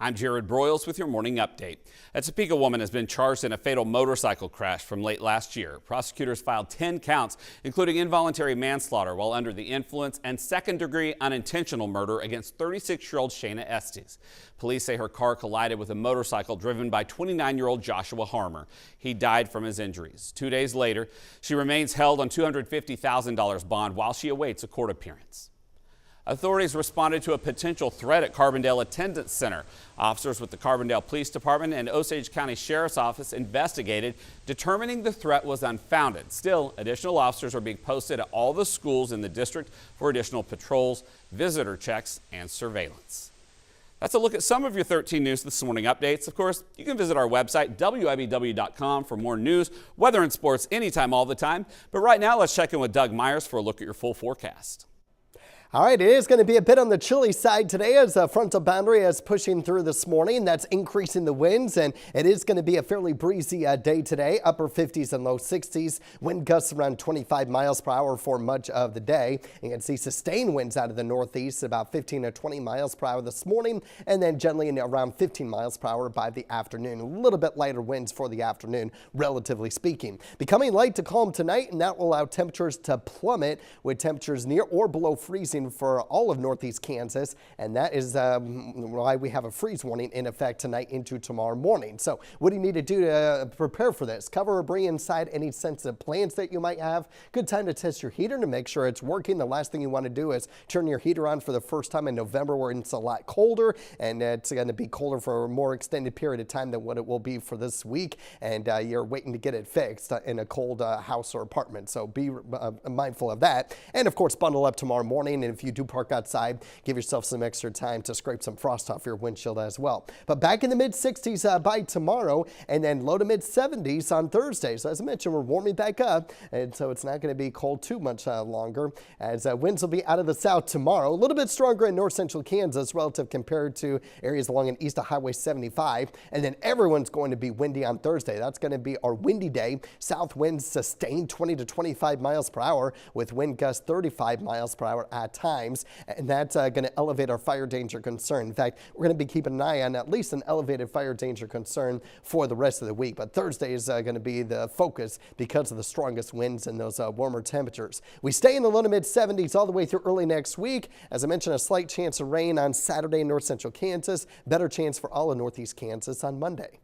I'm Jared Broyles with your morning update. A Topeka woman has been charged in a fatal motorcycle crash from late last year. Prosecutors filed 10 counts, including involuntary manslaughter while under the influence and second-degree unintentional murder against 36-year-old Shayna Estes. Police say her car collided with a motorcycle driven by 29-year-old Joshua Harmer. He died from his injuries. 2 days later, she remains held on $250,000 bond while she awaits a court appearance. Authorities responded to a potential threat at Carbondale Attendance Center. Officers with the Carbondale Police Department and Osage County Sheriff's Office investigated, determining the threat was unfounded. Still, additional officers are being posted at all the schools in the district for additional patrols, visitor checks, and surveillance. That's a look at some of your 13 News This Morning updates. Of course, you can visit our website, WIBW.com, for more news, weather, and sports anytime, all the time. But right now, let's check in with Doug Myers for a look at your full forecast. All right, it is going to be a bit on the chilly side today as a frontal boundary is pushing through this morning. That's increasing the winds, and it is going to be a fairly breezy day today, upper 50s and low 60s. Wind gusts around 25 miles per hour for much of the day. You can see sustained winds out of the northeast, about 15 to 20 miles per hour this morning, and then generally around 15 miles per hour by the afternoon. A little bit lighter winds for the afternoon, relatively speaking. Becoming light to calm tonight, and that will allow temperatures to plummet with temperatures near or below freezing for all of northeast Kansas, and that is why we have a freeze warning in effect tonight into tomorrow morning. So what do you need to do to prepare for this? Cover or bring inside any sensitive plants that you might have. Good time to test your heater to make sure it's working. The last thing you want to do is turn your heater on for the first time in November where it's a lot colder, and it's going to be colder for a more extended period of time than what it will be for this week, and you're waiting to get it fixed in a cold house or apartment. So be mindful of that, and of course bundle up tomorrow morning. And if you do park outside, give yourself some extra time to scrape some frost off your windshield as well. But back in the mid 60s by tomorrow, and then low to mid 70s on Thursday. So as I mentioned, we're warming back up, and so it's not going to be cold too much longer, as winds will be out of the south tomorrow. A little bit stronger in north central Kansas relative compared to areas along and east of Highway 75. And then everyone's going to be windy on Thursday. That's going to be our windy day. South winds sustained 20 to 25 miles per hour with wind gusts 35 miles per hour at times. And that's going to elevate our fire danger concern. In fact, we're going to be keeping an eye on at least an elevated fire danger concern for the rest of the week. But Thursday is going to be the focus because of the strongest winds and those warmer temperatures. We stay in the low to mid 70s all the way through early next week. As I mentioned, a slight chance of rain on Saturday in north central Kansas. Better chance for all of northeast Kansas on Monday.